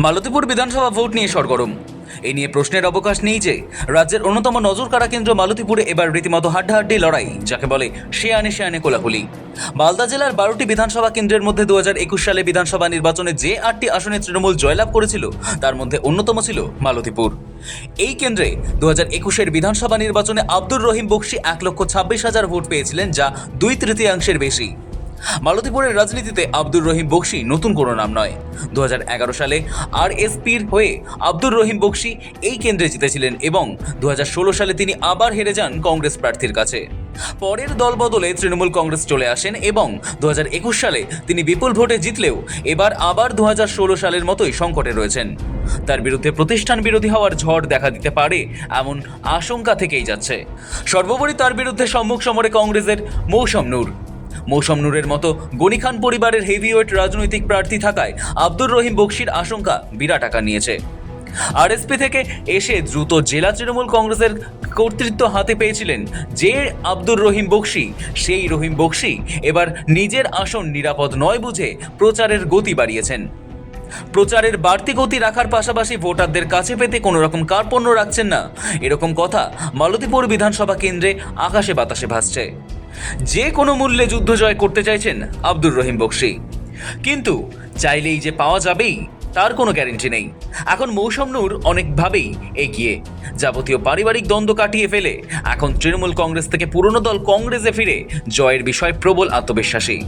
মালতীপুর বিধানসভা ভোট নিয়ে সরগরম। এই নিয়ে প্রশ্নের অবকাশ নেই যে রাজ্যের অন্যতম নজরকাড়া কেন্দ্র মালতীপুরে এবার রীতিমতো হাড্ডাহাড্ডি লড়াই, যাকে বলে সে আনে কোলাকুলি। মালদা জেলার 12টি বিধানসভা কেন্দ্রের মধ্যে 2021 সালে বিধানসভা নির্বাচনে যে 8টি আসনে তৃণমূল জয়লাভ করেছিল তার মধ্যে অন্যতম ছিল মালতীপুর। এই কেন্দ্রে 2021-এর বিধানসভা নির্বাচনে আব্দুর রহিম বক্সি 1,26,000 ভোট পেয়েছিলেন, যা 2/3 বেশি। মালতীপুরের রাজনীতিতে আব্দুর রহিম বক্সি নতুন কোনো নাম নয়। 2011 সালে আরএসপির হয়ে আব্দুর রহিম বক্সি এই কেন্দ্রে জিতেছিলেন এবং 2016 সালে তিনি আবার হেরে যান কংগ্রেস প্রার্থীর কাছে। পরের দল বদলে তৃণমূল কংগ্রেস চলে আসেন এবং 2021 সালে তিনি বিপুল ভোটে জিতলেও এবার আবার 2016 সালের মতোই সংকটে রয়েছেন। তার বিরুদ্ধে প্রতিষ্ঠান বিরোধী হওয়ার ঝড় দেখা দিতে পারে এমন আশঙ্কা থেকেই যাচ্ছে। সর্বোপরি তার বিরুদ্ধে সম্মুখ সমরে কংগ্রেসের মৌসম নূরের মতো গনি খান পরিবারের হেভিওয়েট রাজনৈতিক প্রার্থী থাকায় আব্দুর রহিম বক্সির আশঙ্কা বিরাট আকার নিয়েছে। আরএসপি থেকে এসে দ্রুত জেলা তৃণমূল কংগ্রেসের কর্তৃত্ব হাতে পেয়েছিলেন যে আব্দুর রহিম বক্সি, সেই রহিম বক্সি এবার নিজের আসন নিরাপদ নয় বুঝে প্রচারের গতি বাড়িয়েছেন। প্রচারের বাড়তি গতি রাখার পাশাপাশি ভোটারদের কাছে পেতে কোনো রকম কার্পণ্য রাখছেন না, এরকম কথা মালতীপুর বিধানসভা কেন্দ্রে আকাশে বাতাসে ভাসছে। যে কোনো মূল্যে যুদ্ধ জয় করতে চাইছেন আব্দুর রহিম বক্সি, কিন্তু চাইলেই যে পাওয়া যাবেই তার কোনো গ্যারেন্টি নেই। এখন মৌসম নূর অনেকভাবেই এগিয়ে, যাবতীয় পারিবারিক দ্বন্দ্ব কাটিয়ে ফেলে এখন তৃণমূল কংগ্রেস থেকে পুরনো দল কংগ্রেসে ফিরে জয়ের বিষয়ে প্রবল আত্মবিশ্বাসী।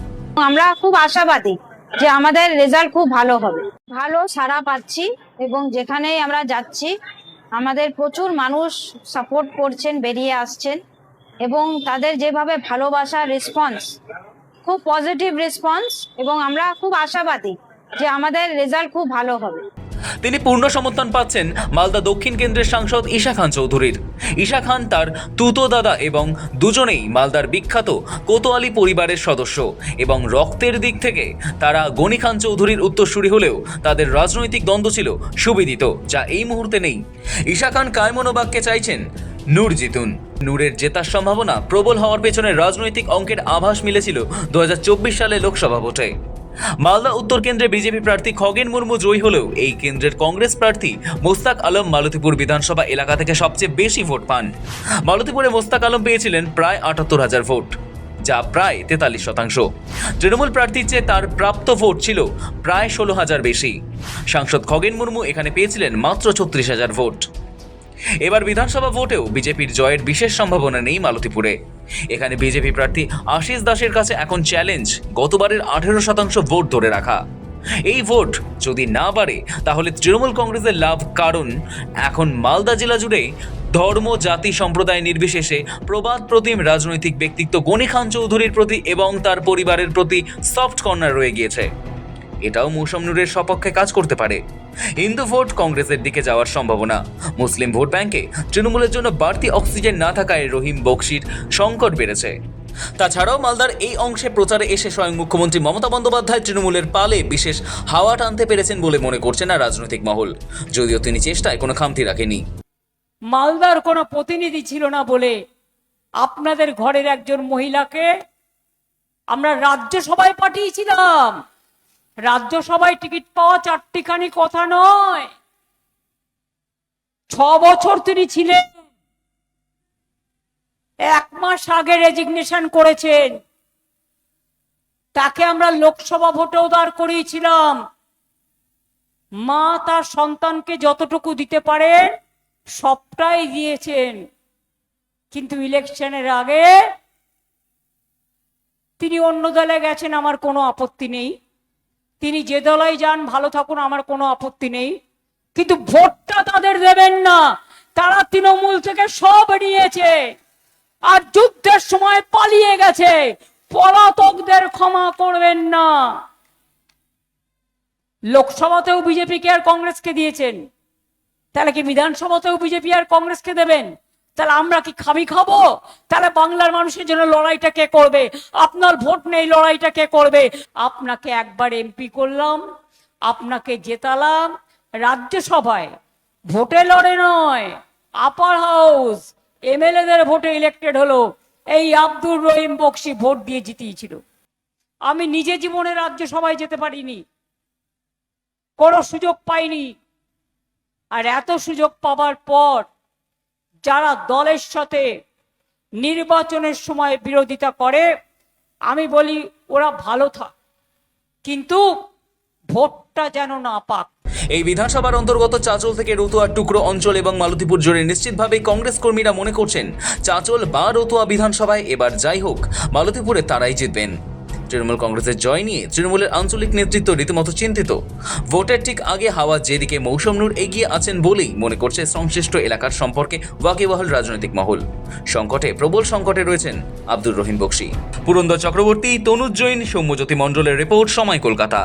আমরা খুব আশাবাদী যে আমাদের রেজাল্ট খুব ভালো হবে, ভালো সাড়া পাচ্ছি এবং যেখানেই আমরা যাচ্ছি আমাদের প্রচুর মানুষ সাপোর্ট করছেন, বেরিয়ে আসছেন এবং তাদের যেভাবে ভালোবাসার রেসপন্স, খুব পজিটিভ রেসপন্স, এবং আমরা খুব আশাবাদী যে আমাদের রেজাল্ট খুব ভালো হবে। তিনি পূর্ণ সমর্থন পাচ্ছেন মালদা দক্ষিণ কেন্দ্রের সাংসদ ঈশা খান চৌধুরীর। ঈশা খান তার তুতো দাদা এবং দুজনেই মালদার বিখ্যাত কোতোয়ালি পরিবারের সদস্য এবং রক্তের দিক থেকে তারা গনি খান চৌধুরীর উত্তরসূরি হলেও তাদের রাজনৈতিক দ্বন্দ্ব ছিল সুবিদিত, যা এই মুহূর্তে নেই। ঈশা খান কায়মনোবাক্যে চাইছেন নূর জিতুন। নূরের জেতার সম্ভাবনা প্রবল হওয়ার পেছনে রাজনৈতিক অঙ্কের আভাস মিলেছিল 2024 সালে লোকসভা ভোটে। মালদা উত্তর কেন্দ্রে বিজেপি প্রার্থী খগেন মুর্মু জয়ী হলেও এই কেন্দ্রের কংগ্রেস প্রার্থী মোস্তাক আলম মালতীপুর বিধানসভা এলাকা থেকে সবচেয়ে বেশি ভোট পান। মালতীপুরে মোস্তাক আলম পেয়েছিলেন প্রায় 78,000 ভোট, যা প্রায় 43%। তৃণমূল প্রার্থীর চেয়ে তার প্রাপ্ত ভোট ছিল প্রায় 16,000 বেশি। সাংসদ খগেন মুর্মু এখানে পেয়েছিলেন মাত্র 36,000 ভোট। এবার বিধানসভা ভোটেও বিজেপির জয়ের বিশেষ সম্ভাবনা নেই মালতীপুরে। এখানে বিজেপি প্রার্থী আশিস দাসের কাছে এখন চ্যালেঞ্জ গতবারের 18% ভোট ধরে রাখা। এই ভোট যদি না বাড়ে তাহলে তৃণমূল কংগ্রেসের লাভ, কারণ এখন মালদা জেলা জুড়ে ধর্ম, জাতি, সম্প্রদায় নির্বিশেষে প্রবাদ প্রতিম রাজনৈতিক ব্যক্তিত্ব গনি খান চৌধুরীর প্রতি এবং তার পরিবারের প্রতি সফট কর্নার রয়ে গিয়েছে। এটাও মৌসম নূরের সপক্ষে কাজ করতে পারে। হিন্দু ভোট কংগ্রেসের দিকে যাওয়ার সম্ভাবনা, মুসলিম ভোট ব্যাংকে তৃণমূলের জন্য বাড়তি অক্সিজেন না থাকায় রহিম বক্সির সংকট বেড়েছে। তাছাড়াও মালদার এই অংশে প্রচারে এসে স্বয়ং মুখ্যমন্ত্রী মমতা বন্দ্যোপাধ্যায় তৃণমূলের পালে বিশেষ হাওয়া টানতে পেরেছেন বলে মনে করছে না রাজনৈতিক মহল, যদিও তিনি চেষ্টায় কোনো খামতি রাখেনি। মালদার কোনো প্রতিনিধি ছিল না বলে আপনাদের ঘরের একজন মহিলাকে আমরা রাজ্যসভায় পাঠিয়েছিলাম। রাজ্যসভায় টিকিট পাওয়া চারটিখানি কথা নয়, 6 বছর তিনি ছিলেন। 1 মাস আগে রেজিগনেশন করেছেন। তাকে আমরা লোকসভা ভোটেও দাঁড় করিয়েছিলাম। মা তার সন্তানকে যতটুকু দিতে পারে সবটাই দিয়েছেন, কিন্তু ইলেকশনের আগে তিনি অন্য দলে গেছেন, আমার কোনো আপত্তি নেই। তিনি যে দলাই যান, ভালো থাকুন, আমার কোনো আপত্তি নেই, কিন্তু ভোটটা তাদের দেবেন না। তারা তৃণমূল থেকে সব নিয়েছে আর যুদ্ধের সময় পালিয়ে গেছে। পলাতকদের ক্ষমা করবেন না। লোকসভাতেও বিজেপিকে আর কংগ্রেসকে দিয়েছেন, তাহলে কি বিধানসভাতেও বিজেপি আর কংগ্রেসকে দেবেন? তাহলে আমরা কি খাবি খাবো? তাহলে বাংলার মানুষের জন্য লড়াইটা কে করবে? আপনার ভোট নেই, লড়াইটা কে করবে? আপনাকে একবার এমপি করলাম, আপনাকে জেতালাম রাজ্যসভায়, ভোটে লড়ে নয়, আপার হাউস এমএলএদের ভোটে ইলেক্টেড হলো। এই আব্দুর রহিম বক্সি ভোট দিয়ে জিতিয়েছিল। আমি নিজে জীবনে রাজ্যসভায় যেতে পারিনি, কোনো সুযোগ পাইনি। আর এত সুযোগ পাওয়ার পর যারা দলের সাথে নির্বাচনের সময় বিরোধিতা করে, আমি বলি ওরা ভালো থাক, কিন্তু ভোটটা যেন না পাক। এই বিধানসভার অন্তর্গত চাঁচল থেকে রতুয়া টুকরো অঞ্চল এবং মালতীপুর জুড়ে নিশ্চিতভাবে কংগ্রেস কর্মীরা মনে করছেন চাঁচল বা রতুয়া বিধানসভায় এবার যাই হোক মালতীপুরে তারাই জিতবেন। তৃণমূল কংগ্রেসের জয় নিয়ে তৃণমূলের আঞ্চলিক নেতৃত্ব রীতিমতো চিন্তিত। ভোটের ঠিক আগে হাওয়া যেদিকে মৌসুম নূর এগিয়ে আছেন বলেই মনে করছে সংশ্লিষ্ট এলাকার সম্পর্কে ওয়াকিবহাল রাজনৈতিক মহল। প্রবল সংকটে রয়েছেন আব্দুর রহিম বক্সী। পুরন্দর চক্রবর্তী, তনুজ জৈন, সৌম্যজ্যোতি মণ্ডলের রিপোর্ট, সময় কলকাতা।